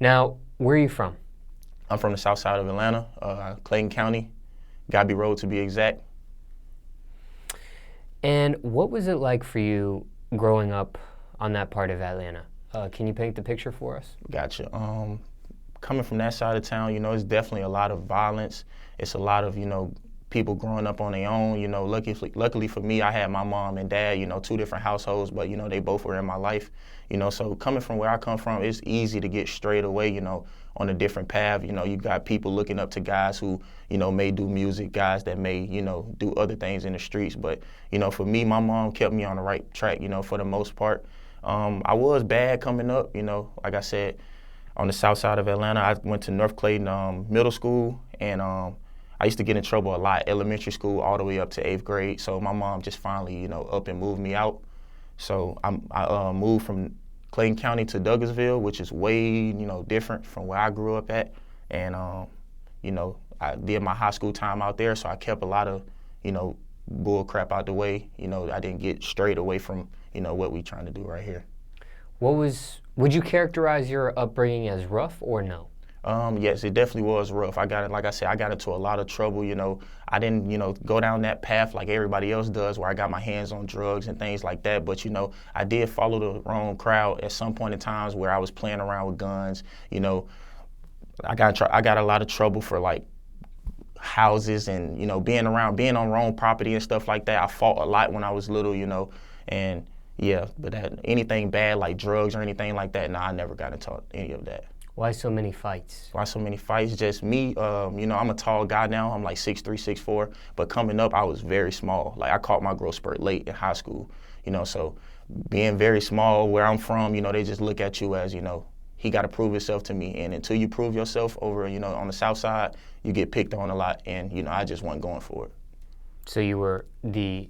Now, where are you from? I'm from the south side of Atlanta, Clayton County, Gabby Road to be exact. And what was it like for you growing up on that part of Atlanta? Can you paint the picture for us? Gotcha. Coming from that side of town, it's definitely a lot of violence. It's a lot of, people growing up on their own. Luckily for me, I had my mom and dad, two different households, but, they both were in my life. So coming from where I come from, it's easy to get strayed away, on a different path. You got people looking up to guys who, may do music, guys that may, do other things in the streets. But, for me, my mom kept me on the right track, for the most part. I was bad coming up, like I said, on the south side of Atlanta. I went to North Clayton Middle School, and I used to get in trouble a lot, elementary school all the way up to 8th grade. So my mom just finally, up and moved me out. So I moved from Clayton County to Douglasville, which is way, different from where I grew up at. And, I did my high school time out there, so I kept a lot of, bull crap out the way. I didn't get straight away from, what we trying to do right here. Would you characterize your upbringing as rough or no? Yes, it definitely was rough. Like I said, I got into a lot of trouble. I didn't, go down that path like everybody else does, where I got my hands on drugs and things like that. But, I did follow the wrong crowd at some point in times where I was playing around with guns. I got a lot of trouble for like houses and, being on wrong property and stuff like that. I fought a lot when I was little, and yeah, but anything bad like drugs or anything like that, I never got into any of that. Why so many fights? Why so many fights? Just me, I'm a tall guy now. I'm like 6'3", 6'4", but coming up, I was very small. Like I caught my growth spurt late in high school, so being very small where I'm from, they just look at you as, he got to prove himself to me. And until you prove yourself over, on the south side, you get picked on a lot. And, I just wasn't going for it. So you were the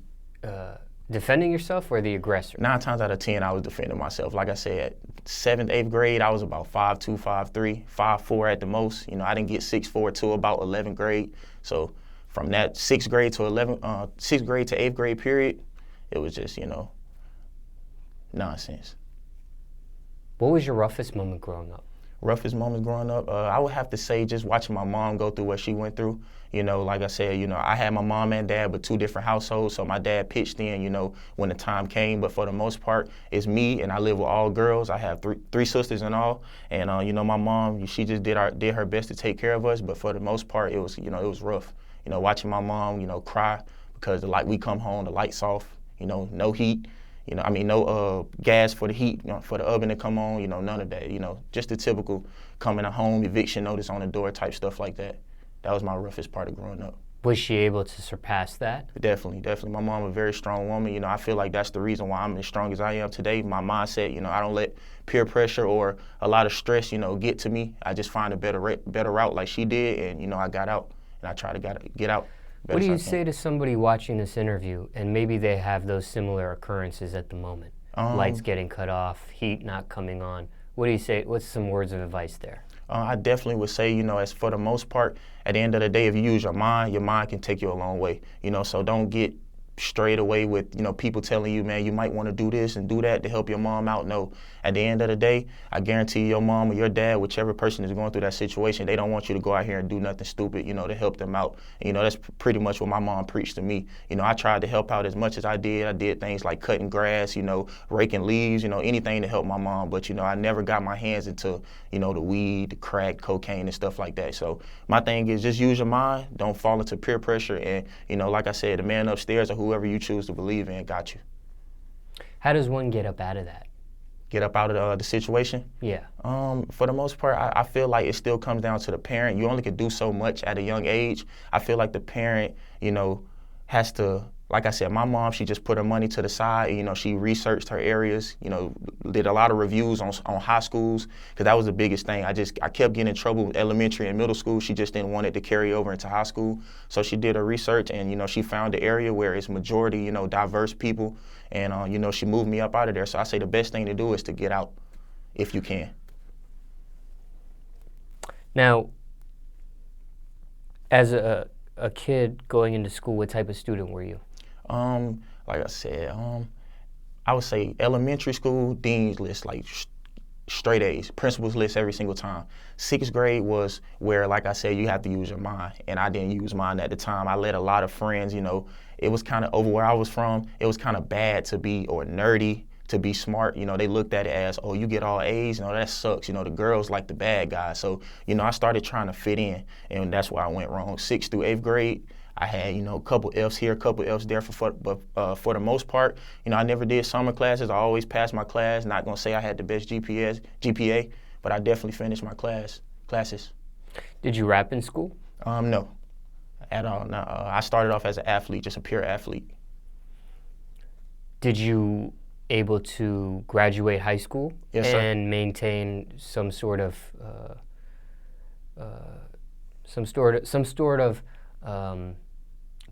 defending yourself or the aggressor? 9 times out of 10, I was defending myself. Like I said, 7th, 8th grade, I was about 5'2", 5'3", 5'4" at the most. I didn't get 6'4" till about 11th grade. So from that 6th grade to 8th grade period, it was just, nonsense. What was your roughest moment growing up? Roughest moments growing up, I would have to say just watching my mom go through what she went through. Like I said, I had my mom and dad, but 2 different households, so my dad pitched in, when the time came. But for the most part, it's me, and I live with all girls. I have three sisters in all, and my mom, she just did her best to take care of us. But for the most part, it was, it was rough. Watching my mom, cry because we come home, the lights off, no heat. No gas for the heat, for the oven to come on, none of that. Just the typical coming home, eviction notice on the door type stuff like that. That was my roughest part of growing up. Was she able to surpass that? Definitely. My mom was a very strong woman. I feel like that's the reason why I'm as strong as I am today. My mindset, I don't let peer pressure or a lot of stress, get to me. I just find a better route like she did, and, I got out, and I try to get out. What do you say to somebody watching this interview and maybe they have those similar occurrences at the moment? Lights getting cut off, heat not coming on. What do you say? What's some words of advice there? I definitely would say, as for the most part, at the end of the day, if you use your mind can take you a long way. So don't get straight away with, people telling you, man, you might want to do this and do that to help your mom out. No, at the end of the day, I guarantee your mom or your dad, whichever person is going through that situation, they don't want you to go out here and do nothing stupid, to help them out. That's pretty much what my mom preached to me. I tried to help out as much as I did. I did things like cutting grass, raking leaves, anything to help my mom. But, I never got my hands into, the weed, the crack, cocaine, and stuff like that. So my thing is just use your mind. Don't fall into peer pressure. And, like I said, the man upstairs or whoever you choose to believe in got you. How does one get up out of that? Get up out of the situation? Yeah. For the most part, I feel like it still comes down to the parent. You only can do so much at a young age. I feel like the parent, has to, like I said, my mom, she just put her money to the side. She researched her areas, did a lot of reviews on high schools, because that was the biggest thing. I kept getting in trouble with elementary and middle school. She just didn't want it to carry over into high school. So she did her research, and, she found the area where it's majority, diverse people. And, she moved me up out of there. So I say the best thing to do is to get out if you can. Now, as a kid going into school, what type of student were you? Like I said, I would say elementary school, dean's list, like straight A's, principal's list every single time. 6th grade was where, like I said, you have to use your mind, and I didn't use mine at the time. I let a lot of friends, it was kind of over where I was from, it was kind of bad to be, or nerdy, to be smart. They looked at it as, oh, you get all A's, that sucks. The girls like the bad guys. So, I started trying to fit in, and that's where I went wrong. 6th through 8th grade, I had, a couple F's here, a couple F's there, but for the most part, I never did summer classes. I always passed my class. Not gonna say I had the best GPA, but I definitely finished my classes. Did you rap in school? No, at all. No, I started off as an athlete, just a pure athlete. Did you able to graduate high school Yes, sir. and maintain some sort of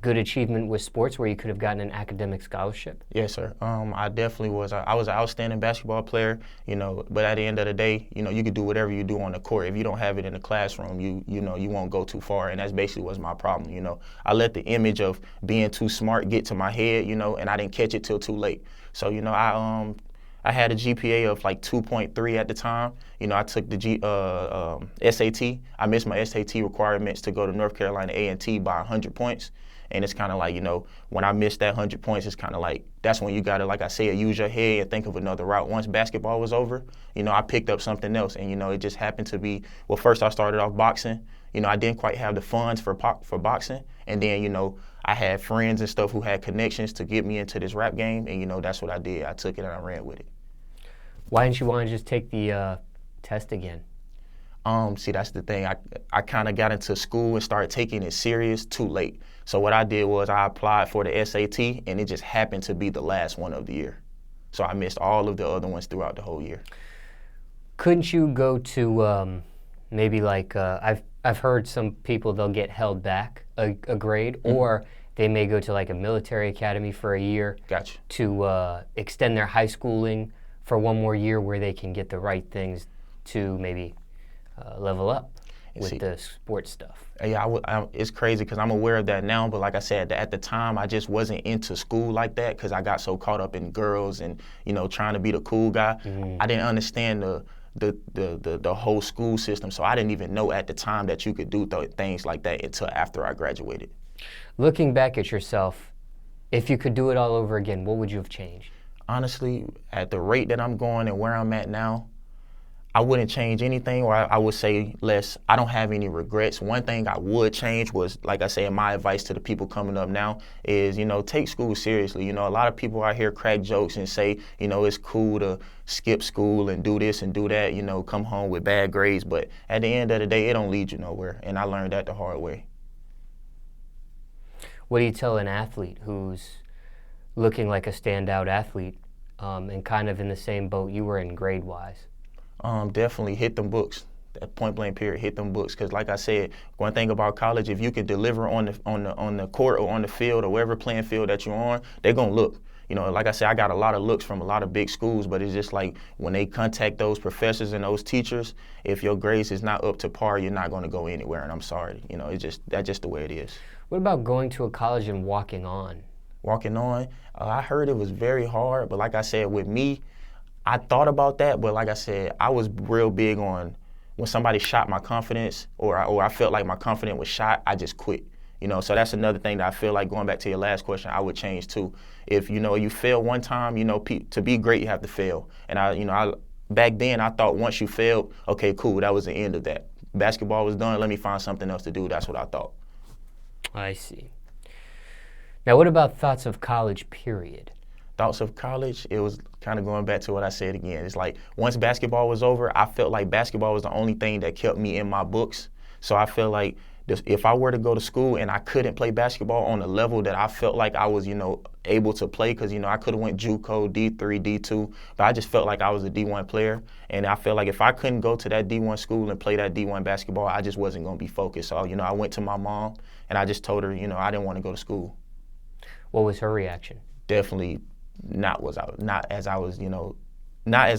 good achievement with sports where you could have gotten an academic scholarship? Yes, sir. I definitely was. I was an outstanding basketball player, but at the end of the day, you could do whatever you do on the court. If you don't have it in the classroom, you won't go too far, and that's basically was my problem, I let the image of being too smart get to my head, and I didn't catch it till too late. So, I had a GPA of like 2.3 at the time. I took the SAT. I missed my SAT requirements to go to North Carolina A&T by 100 points. And it's kind of like, when I missed that 100 points, it's kind of like, that's when you got to, like I said, use your head and think of another route. Once basketball was over, I picked up something else. And, it just happened to be, well, first I started off boxing. I didn't quite have the funds for boxing. And then, I had friends and stuff who had connections to get me into this rap game. And, that's what I did. I took it and I ran with it. Why didn't you want to just take the test again? See, that's the thing. I kind of got into school and started taking it serious too late. So what I did was I applied for the SAT, and it just happened to be the last one of the year. So I missed all of the other ones throughout the whole year. Couldn't you go to maybe like I've heard some people, they'll get held back a grade, mm-hmm. or they may go to like a military academy for a year. Gotcha. To extend their high schooling for one more year where they can get the right things to maybe level up with the sports stuff. Yeah, it's crazy because I'm aware of that now, but like I said, at the time, I just wasn't into school like that because I got so caught up in girls and, trying to be the cool guy. Mm-hmm. I didn't understand the whole school system, so I didn't even know at the time that you could do things like that until after I graduated. Looking back at yourself, if you could do it all over again, what would you have changed? Honestly, at the rate that I'm going and where I'm at now, I wouldn't change anything, or I would say less. I don't have any regrets. One thing I would change was, like I said, my advice to the people coming up now is, take school seriously. A lot of people out here crack jokes and say, it's cool to skip school and do this and do that, come home with bad grades. But at the end of the day, it don't lead you nowhere. And I learned that the hard way. What do you tell an athlete who's looking like a standout athlete and kind of in the same boat you were in grade-wise? Definitely hit them books. That point blank period, hit them books. Because like I said, one thing about college, if you can deliver on the court or on the field or wherever playing field that you're on, they're gonna look. Like I said, I got a lot of looks from a lot of big schools, but it's just like when they contact those professors and those teachers, if your grades is not up to par, you're not gonna go anywhere. And I'm sorry, that's just the way it is. What about going to a college and walking on? Walking on, I heard it was very hard, but like I said, with me, I thought about that, but like I said, I was real big on when somebody shot my confidence or I felt like my confidence was shot, I just quit. So that's another thing that I feel like, going back to your last question, I would change too. If, you fail one time, to be great, you have to fail. And I back then I thought once you failed, okay, cool, that was the end of that. Basketball was done, let me find something else to do. That's what I thought. I see. Now, what about thoughts of college, period? Thoughts of college, it was kind of going back to what I said again. It's like once basketball was over, I felt like basketball was the only thing that kept me in my books. So I feel like if I were to go to school and I couldn't play basketball on the level that I felt like I was, able to play, because, I could have went JUCO, D3, D2, but I just felt like I was a D1 player. And I felt like if I couldn't go to that D1 school and play that D1 basketball, I just wasn't going to be focused. So, I went to my mom and I just told her, I didn't want to go to school. What was her reaction? Definitely not as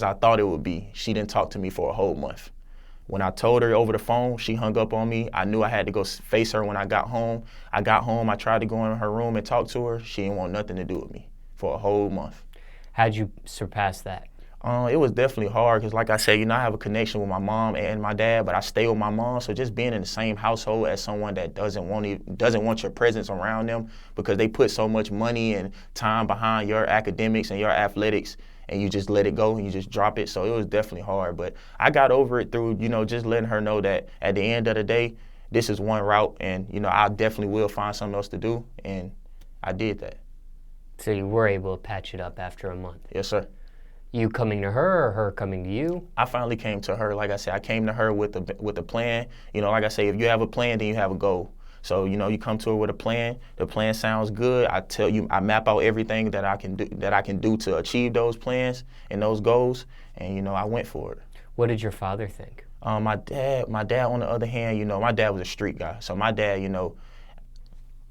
I thought it would be. She didn't talk to me for a whole month. When I told her over the phone, she hung up on me. I knew I had to go face her when I got home. I got home, I tried to go in her room and talk to her. She didn't want nothing to do with me for a whole month. How'd you surpass that? It was definitely hard because, like I said, I have a connection with my mom and my dad, but I stay with my mom. So just being in the same household as someone that doesn't want your presence around them because they put so much money and time behind your academics and your athletics, and you just let it go and you just drop it. So it was definitely hard, but I got over it through, just letting her know that at the end of the day, this is one route, and I definitely will find something else to do, and I did that. So you were able to patch it up after a month? Yes, sir. You coming to her or her coming to you? I finally came to her. Like I said, I came to her with a plan. Like I say, if you have a plan, then you have a goal. So, you come to her with a plan. The plan sounds good. I map out everything that I can do to achieve those plans and those goals, and I went for it. What did your father think? My dad on the other hand, my dad was a street guy. So my dad,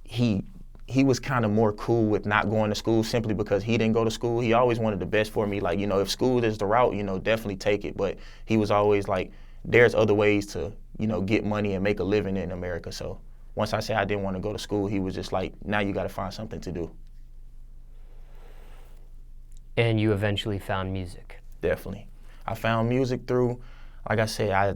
he was kind of more cool with not going to school simply because he didn't go to school. He always wanted the best for me. Like, if school is the route, definitely take it. But he was always like, there's other ways to, get money and make a living in America. So once I said I didn't want to go to school, he was just like, now you got to find something to do. And you eventually found music? Definitely. I found music through, like I said, I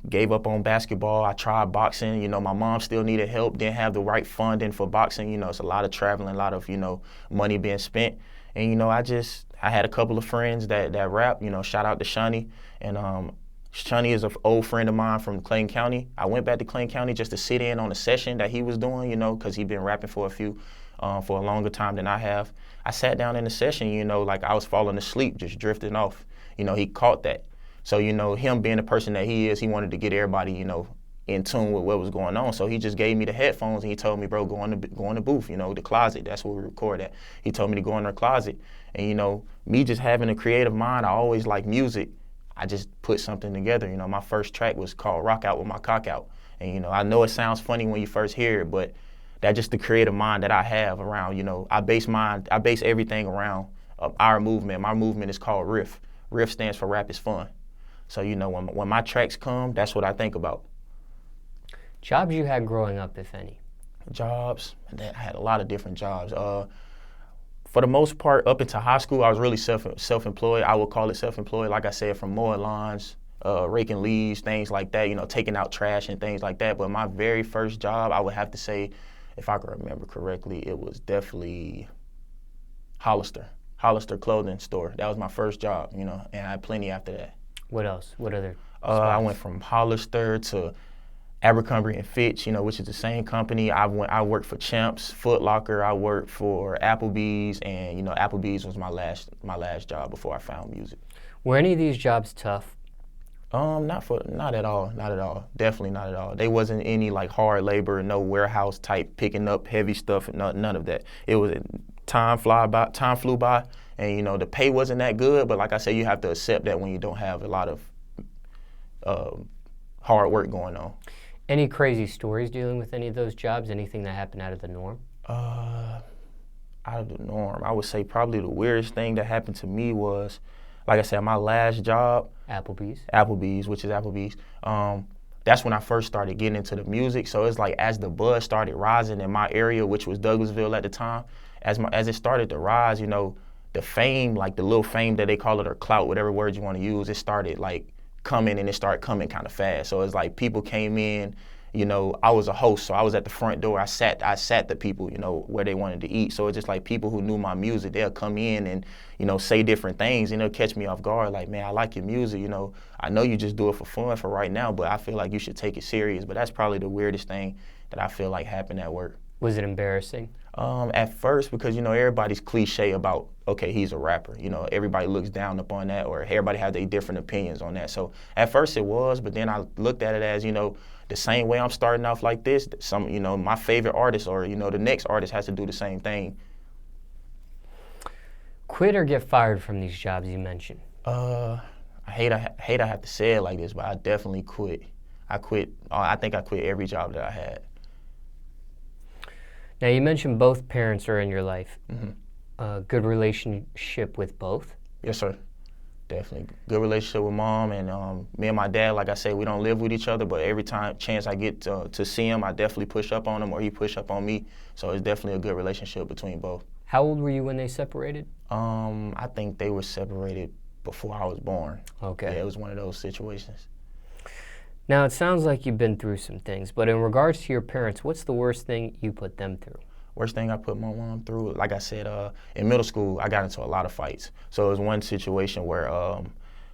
gave up on basketball. I tried boxing. My mom still needed help, didn't have the right funding for boxing. It's a lot of traveling, a lot of, money being spent. And, I had a couple of friends that rap, shout out to Shani. And Shani is an old friend of mine from Clayton County. I went back to Clayton County just to sit in on a session that he was doing, because he'd been rapping for a longer time than I have. I sat down in the session, like I was falling asleep, just drifting off. He caught that. So, him being the person that he is, he wanted to get everybody, in tune with what was going on. So he just gave me the headphones and he told me, bro, go in the booth, the closet. That's where we record at. He told me to go in their closet. And, me just having a creative mind, I always like music. I just put something together. My first track was called Rock Out With My Cock Out. And, I know it sounds funny when you first hear it, but that's just the creative mind that I have around, I base everything around our movement. My movement is called Riff. Riff stands for Rap is Fun. So, when my tracks come, that's what I think about. Jobs you had growing up, if any? Jobs? I had a lot of different jobs. For the most part, up into high school, I was really self-employed. I would call it self-employed, like I said, from mowing lawns, raking leaves, things like that, taking out trash and things like that. But my very first job, I would have to say, if I can remember correctly, it was definitely Hollister clothing store. That was my first job, and I had plenty after that. What else? What other I went from Hollister to Abercrombie & Fitch, which is the same company. I worked for Champs, Foot Locker. I worked for Applebee's, and Applebee's was my last job before I found music. Were any of these jobs tough? Not at all. Definitely not at all. There wasn't any like hard labor, no warehouse type picking up heavy stuff, none of that. It was time flew by, and the pay wasn't that good. But like I said, you have to accept that when you don't have a lot of hard work going on. Any crazy stories dealing with any of those jobs? Anything that happened out of the norm? Out of the norm, I would say probably the weirdest thing that happened to me was, like I said, my last job. Applebee's, which is Applebee's. That's when I first started getting into the music. So it's like as the buzz started rising in my area, which was Douglasville at the time, as it started to rise, the fame, like the little fame that they call it, or clout, whatever word you want to use, it started like coming, and it started coming kind of fast. So it's like people came in, I was a host, so I was at the front door. I sat the people, where they wanted to eat. So it's just like people who knew my music, they'll come in and, say different things, and they'll catch me off guard. Like, man, I like your music, I know you just do it for fun for right now, but I feel like you should take it serious. But that's probably the weirdest thing that I feel like happened at work. Was it embarrassing? At first, because, everybody's cliche about, okay, he's a rapper. Everybody looks down upon that, or everybody has their different opinions on that. So at first it was, but then I looked at it as, the same way I'm starting off like this, my favorite artist or, the next artist has to do the same thing. Quit or get fired from these jobs you mentioned? I hate I have to say it like this, but I definitely quit. I think I quit every job that I had. Now, you mentioned both parents are in your life. Mm-hmm. Good relationship with both? Yes, sir. Definitely. Good relationship with mom, and me and my dad, like I said, we don't live with each other, but every chance I get to see him, I definitely push up on him, or he push up on me. So it's definitely a good relationship between both. How old were you when they separated? I think they were separated before I was born. Okay. Yeah, it was one of those situations. Now, it sounds like you've been through some things, but in regards to your parents, what's the worst thing you put them through? Worst thing I put my mom through, like I said, in middle school, I got into a lot of fights. So it was one situation where,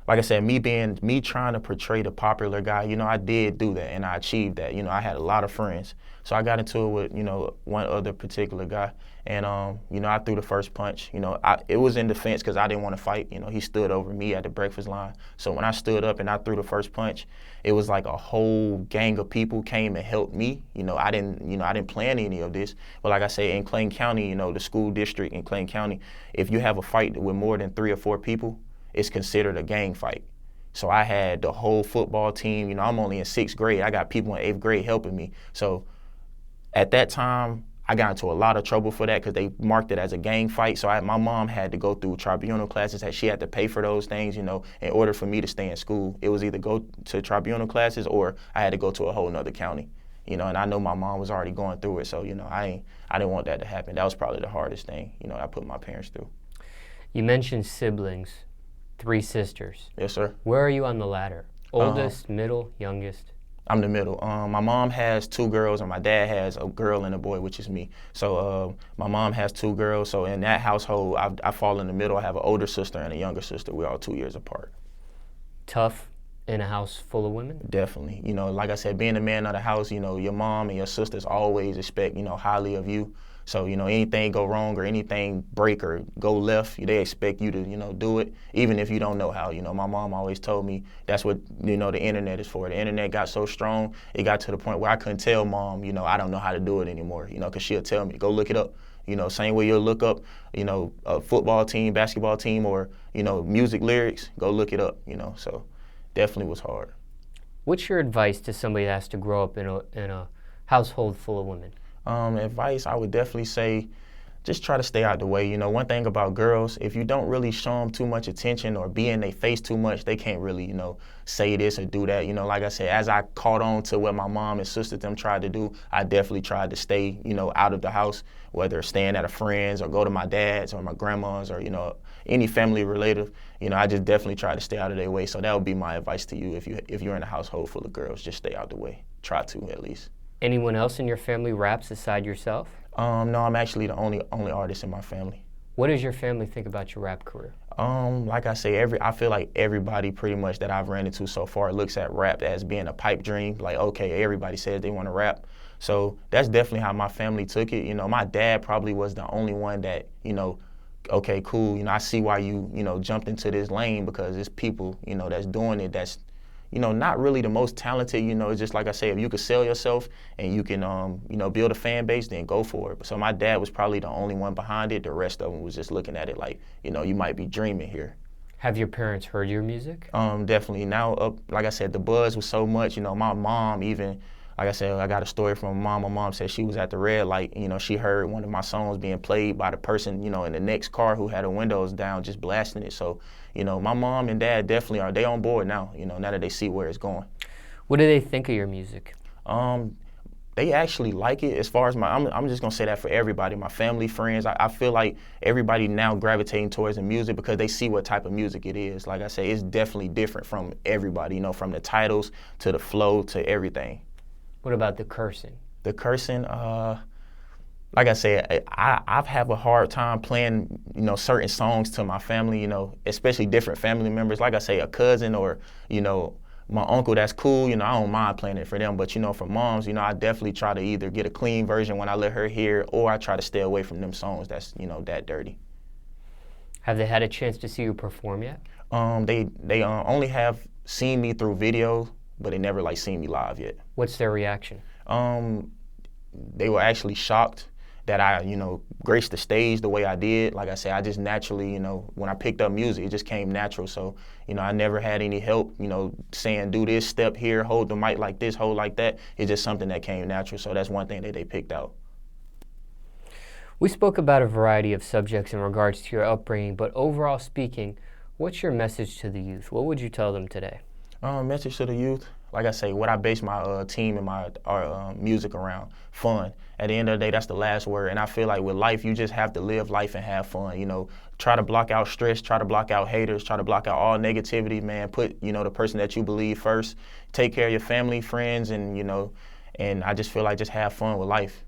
like I said, me trying to portray the popular guy, you know, I did do that and I achieved that. You know, I had a lot of friends. So I got into it with, you know, one other particular guy. And, you know, I threw the first punch. You know, it was in defense because I didn't want to fight. You know, he stood over me at the breakfast line. So when I stood up and I threw the first punch, it was like a whole gang of people came and helped me. You know, I didn't plan any of this. But like I say, in Clayton County, you know, the school district in Clayton County, if you have a fight with more than 3 or 4 people, it's considered a gang fight. So I had the whole football team. You know, I'm only in 6th grade. I got people in 8th grade helping me. So at that time, I got into a lot of trouble for that because they marked it as a gang fight. So my mom had to go through tribunal classes. She had to pay for those things, you know, in order for me to stay in school. It was either go to tribunal classes or I had to go to a whole nother county, you know, and I know my mom was already going through it. So, you know, I didn't want that to happen. That was probably the hardest thing, you know, I put my parents through. You mentioned siblings, 3 sisters. Yes, sir. Where are you on the ladder? Oldest, middle, youngest? I'm the middle. My mom has 2 girls and my dad has a girl and a boy, which is me. So my mom has 2 girls. So in that household, I fall in the middle. I have an older sister and a younger sister. We're all 2 years apart. Tough in a house full of women? Definitely. You know, like I said, being the man of the house, you know, your mom and your sisters always expect, you know, highly of you. So, you know, anything go wrong or anything break or go left, they expect you to, you know, do it, even if you don't know how. You know, my mom always told me that's what, you know, the internet is for. The internet got so strong, it got to the point where I couldn't tell mom, you know, I don't know how to do it anymore, you know, because she'll tell me, go look it up. You know, same way you'll look up, you know, a football team, basketball team, or, you know, music lyrics, go look it up, you know. So definitely was hard. What's your advice to somebody that has to grow up in a household full of women? Advice, I would definitely say, just try to stay out the way. You know, one thing about girls, if you don't really show them too much attention or be in their face too much, they can't really, you know, say this or do that. You know, like I said, as I caught on to what my mom and sister them tried to do, I definitely tried to stay, you know, out of the house, whether staying at a friend's or go to my dad's or my grandma's or, you know, any family relative. You know, I just definitely try to stay out of their way. So that would be my advice to you if you're in a household full of girls, just stay out the way. Try to, at least. Anyone else in your family raps aside yourself? No, I'm actually the only artist in my family. What does your family think about your rap career? Like I say, I feel like everybody pretty much that I've ran into so far looks at rap as being a pipe dream. Like, okay, everybody says they want to rap. So that's definitely how my family took it. You know, my dad probably was the only one that, you know, okay, cool. You know, I see why you know, jumped into this lane because it's people, you know, that's doing it that's, you know, not really the most talented. You know, it's just like I say, if you could sell yourself and you can, you know, build a fan base, then go for it. So my dad was probably the only one behind it. The rest of them was just looking at it like, you know, you might be dreaming here. Have your parents heard your music? Definitely. Now, like I said, the buzz was so much. You know, my mom even, like I said, I got a story from my mom. My mom said she was at the red light. You know, she heard one of my songs being played by the person, you know, in the next car who had the windows down, just blasting it. So, you know, my mom and dad definitely they on board now, you know, now that they see where it's going. What do they think of your music? They actually like it. As far as I'm just gonna say that for everybody, my family, friends. I feel like everybody now gravitating towards the music because they see what type of music it is. Like I say, it's definitely different from everybody, you know, from the titles to the flow to everything. What about the cursing? The cursing, like I said, I've had a hard time playing, you know, certain songs to my family, you know, especially different family members. Like I say, a cousin or, you know, my uncle, that's cool. You know, I don't mind playing it for them. But, you know, for moms, you know, I definitely try to either get a clean version when I let her hear it, or I try to stay away from them songs that's, you know, that dirty. Have they had a chance to see you perform yet? They only have seen me through video, but they never, like, seen me live yet. What's their reaction? They were actually shocked that I, you know, graced the stage the way I did. Like I said, I just naturally, you know, when I picked up music, it just came natural. So, you know, I never had any help, you know, saying do this, step here, hold the mic like this, hold like that. It's just something that came natural. So that's one thing that they picked out. We spoke about a variety of subjects in regards to your upbringing, but overall speaking, what's your message to the youth? What would you tell them today? Message to the youth, like I say, what I base my team and my music around, fun. At the end of the day, that's the last word. And I feel like with life, you just have to live life and have fun. You know, try to block out stress, try to block out haters, try to block out all negativity, man. Put, you know, the person that you believe first. Take care of your family, friends, and, you know, and I just feel like just have fun with life.